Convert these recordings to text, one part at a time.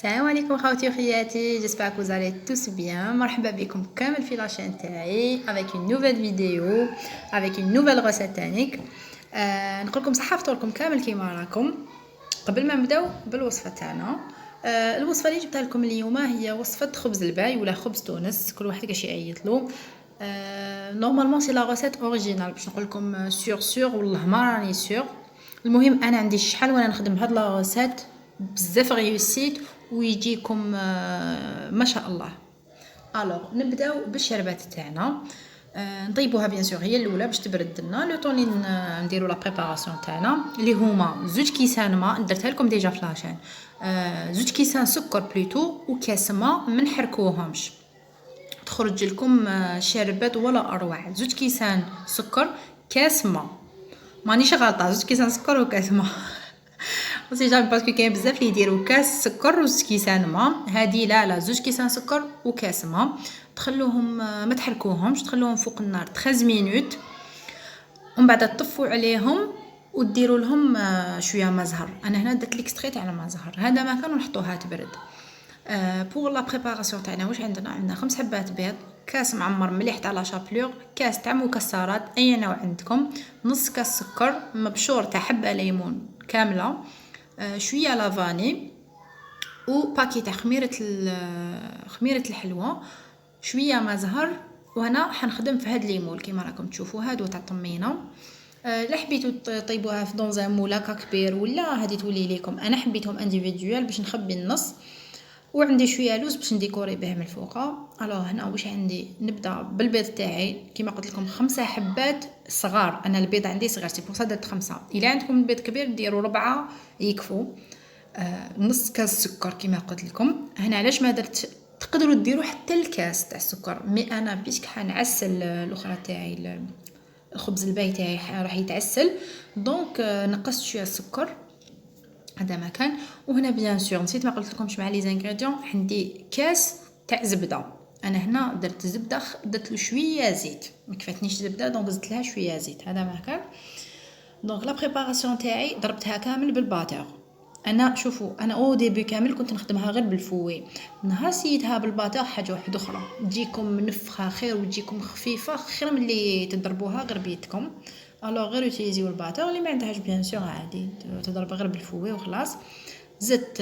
السلام عليكم خوتي وخياتي، جيسبر que vous allez tous bien. مرحبا بكم كامل في لاشين تاعي avec une nouvelle vidéo avec une nouvelle recette تانيك. نقول لكم صحه فطوركم كامل كيما راكم. قبل ما نبداو بالوصفه تاعنا، الوصفه اللي جبتها لكم اليوم هي وصفه خبز الباي ولا خبز تونس، كل واحد كاش يعيط له. نورمالمون سي لا ريسيت اوريجينال، باش نقول لكم سور والله ما راني سور. المهم انا عندي شحال وانا نخدم بهاد لا ريسيت بزاف ريوسيت ويجيكم ما شاء الله. الوغ نبداو بالشربات تاعنا. نطيبوها بيان سور هي الاولى باش تبرد لنا لو طون نديروا لا بريباراسيون تاعنا اللي هما 2 كيسان ماء، درتها لكم ديجا فلاشين. 2 كيسان سكر بلوتو وكاس ماء ما نحركوهمش، تخرج لكم شربات ولا اروع. 2 كيسان سكر كاس ماء، مانيش غلطه، 2 كيسان سكر وكاس ماء. وسي جامي باسكو كاين بزاف اللي يديروا كاس سكر و2 كيسان ماء، هادي لا 2 كيسان سكر وكاس ماء. تخلوهم ما تحركوهمش، تخلوهم فوق النار 13 مينوت، ومن بعد تطفوا عليهم وديروا لهم شويه ما زهر. انا هنا درت ليكستري تاع ما زهر، هذا ما كانوا نحطوها تبرد. بور لا بريباراسيون تاعنا واش عندنا 5 حبات بيض، كاس معمر مليح تاع لا شابلور، كاس تاع مكسرات اي نوع عندكم، نص كاس سكر مبشور تاع حبه ليمون كامله، شويه لافاني وباكي تاع خميره الحلوى، شويه ما زهر. وهنا حنخدم في هاد ليمول كيما راكم تشوفوا، هادو تاع الطمينه. لا حبيتوا طيبوها في دون ان مول هكا كبير ولا هادي تولي لكم، انا حبيتهم انديفيدوال باش نخبي النص، وعندي شويه لوز باش نديكوري به من الفوقه. الو هنا واش عندي، نبدا بالبيض تاعي كيما قلت لكم 5 حبات صغار، انا البيض عندي صغير سي بور درت 5. الا عندكم البيض كبير ديروا 4 يكفوا. نص كاس سكر كيما قلت لكم. هنا علاش ما درت، تقدروا ديروا حتى الكاس تاع السكر، مي انا بيسك حنعسل الاخرى تاعي الخبز الباي تاعي راح يتعسل، دونك نقصت شويه السكر هذا ما كان. وهنا بيان سور نسيت ما قلت لكمش مع لي زانغريديون، عندي كاس تاع زبده. انا هنا درت زبده، درت له شويه زيت، ما كفاتنيش زبده دونك زدت لها شويه زيت هذا ما كان. دونك لا بريباراسيون تاعي ضربتها كامل بالباتور. انا شوفوا انا او ديبي كامل كنت نخدمها غير بالفوي، نهار سيتها بالباتور حاجه واحده اخرى، تجيكم منفخه خير وتجيكم خفيفه خير من اللي تضربوها غير بيدكم. الوغ غير يوتيليزيو الباتور، اللي ما عندهاش بيان سور عادي تضرب غير بالفوي وخلاص. زدت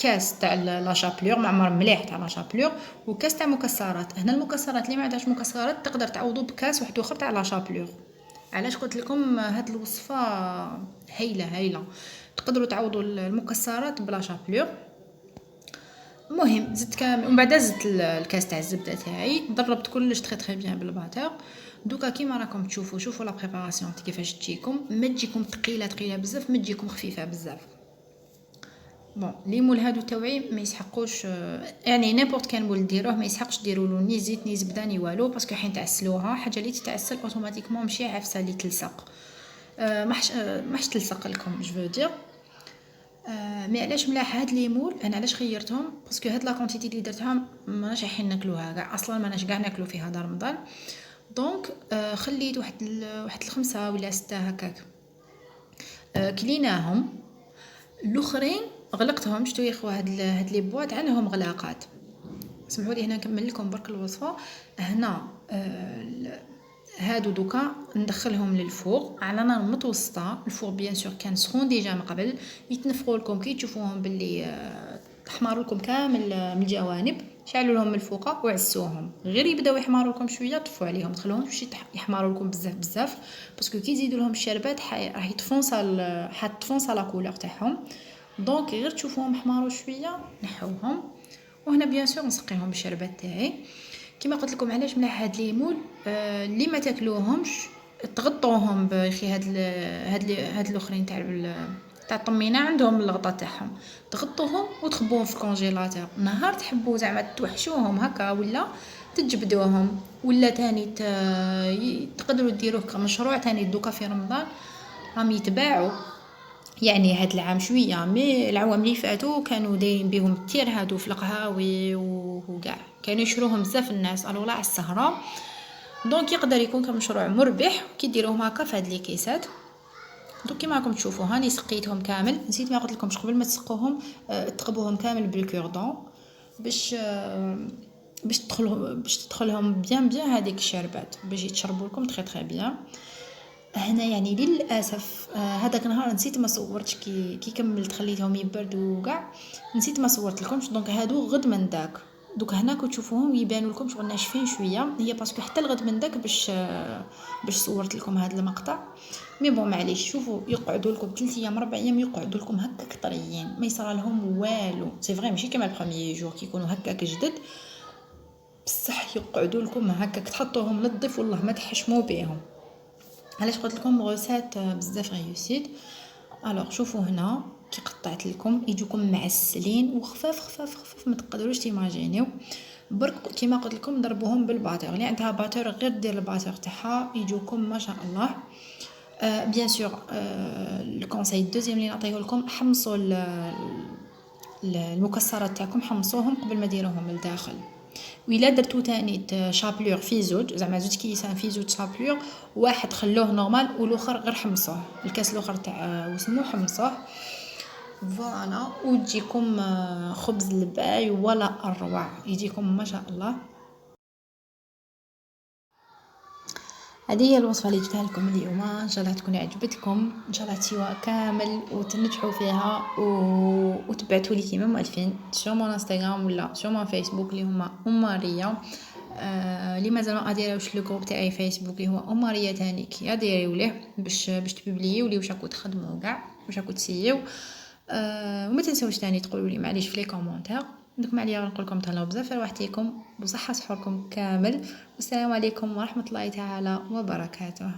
كاس تاع لا شابلور معمر مليح تاع لا شابلور، وكاس تاع مكسرات. هنا المكسرات اللي ما عندهاش مكسرات تقدر تعوضوا بكاس واحد اخر تاع لا شابلور. علاش قلت لكم هاد الوصفه هايله تقدروا تعوضوا المكسرات بلا شابلور. المهم زدت كامل، ومن بعد زدت الكاس تاع الزبده تاعي، ضربت كلش تري بيان بالباتور. دوكا كيما راكم تشوفوا، شوفوا لا بريباراسيون كيفاش تجيكم، ما تجيكم ثقيله بزاف، ما تجيكم خفيفه بزاف. بون لي مول هادو توعي ما يسحقوش، يعني نيبورت كان مول ديروه ما يسحقش ديروا له ني زيت ني زبده ني والو، باسكو حين تعسلوها حاجه اللي تتعسل اوتوماتيكمون ماشي عفسه اللي تلصق، ماش تلصق لكم جو فو دير. مي علاش ملاح هاد لي مول، انا علاش خيرتهم باسكو هاد لا كونتيتي اللي درتها ماناش رايحين ناكلوها كاع، اصلا ماناش كاع ناكلو في هذا رمضان. دونك خليت واحد 5 ولا 6 هكاك، كليناهم. الاخرين غلقتهم، شتو يا خو هاد لي بواط عندهم غلاقات. سمحوا لي هنا نكمل لكم برك الوصفه. هنا هادو دوكا ندخلهم للفوق على نار متوسطه، الفوق بيان سور كان سخون ديجا من قبل، يتنفخوا لكم كي تشوفوهم باللي تحمروا لكم كامل من الجوانب، شعلوا لهم من الفوق وعسوهم، غير يبداو يحمروا لكم شويه طفوا عليهم، تخلوهم شي يحمروا لكم بزاف باسكو كي يزيدوا لهم الشربات راح يتفونصا لا كولور تاعهم. دونك غير تشوفوهم حماروا شويه نحوهم. وهنا بيان سور نسقيهم بالشربات تاعي كما قلت لكم. علاش ملاح هاد ليمول اللي ما تاكلوهمش تغطوهم بخي هاد الاخرين تاع الطمينه عندهم الغطاء تاعهم، تغطوهم وتخبوهم في الكونجيلاتور. نهار تحبوا زعما توحشوهم هكا ولا تجبدوهم ولا تاني تقدروا ديروه كمشروع تاني دوكا في رمضان راهم يتباعوا. يعني هاد العام شويه، مي العوام اللي فاتوا كانوا دايرين بهم التير هادو في القهاوي وكاع كانوا يشروهم بزاف الناس الو لا على السهره. دونك يقدر يكون كمشروع مربح كي ديروهم هكا في هاد لي كيسات. دوك كيما راكم تشوفوا هاني سقيتهم كامل. نسيت ما قلت لكمش قبل ما تسقوهم تقبوهم كامل بالكوردون باش باش تدخلهم بيان هذيك الشربات باش يتشربوا لكم تري بيان. هنا يعني للاسف هذاك النهار نسيت ما صورتش كي كملت خليتهم يبردوا وكاع نسيت ما صورت لكمش. دونك هادو غد من داك دوك هنا تشوفوهم يبانوا لكم شغل ناشفين شويه هي باسكو حتى الغد من داك باش صورت لكم هذا المقطع. مي بون معليش شوفوا يقعدوا لكم 3 ايام 4 ايام يقعدوا لكم هكاك طريين ما يصرى لهم والو. سي فري ماشي كما البروميير جور كيكونوا هكاك جدد بصح يقعدوا لكم هكاك تحطوهم للضيف والله ما تحشموا بهم. علاش قلت لكم غوسات بزاف ريوسيت. الوغ شوفوا هنا كي قطعت لكم يجوكم معسلين وخفاف خفاف خفاف ما تقدروش تيماجينيو. برك كيما قلت لكم ضربوهم بالباتور اللي عندها باتور غير دير الباتور تاعها يجوكم ما شاء الله. بيان سور الكونساي الدوزيام اللي نعطيه لكم حمصوا المكسرات تاعكم حمصوهم قبل ما ديروهم لداخل. وإلا درتو تاني شابلور في زوج زعما زوج كيسان في زوج شابلور واحد خلوه نورمال والاخر غير حمصوه الكاس الاخر تاع وسمو حمصوه فوالا وتجيكم خبز الباي ولا اروع يجيكم ما شاء الله. هذه هي الوصفه اللي جبتها لكم اليوم ان شاء الله تكون عجبتكم ان شاء الله تسيوها كامل وتنجحوا فيها وتبعتوا لي كيما مؤلفين سو مون انستغرام ولا سو مون فيسبوك اللي هما ماريا. اللي مازال ما اديروش لو جروب تاعي فيسبوك اللي هو ماريا تانيك يا ديريو ليه باش تبوبليو لي واش راكو تخدموا كاع واش راكو تسيو. وما تنساوش تاني تقولوا لي معليش في لي كومونتير. عندكم عليا نقول لكم تهلاو بزاف على وحديكم بصحه صحوركم كامل والسلام عليكم ورحمه الله تعالى وبركاته.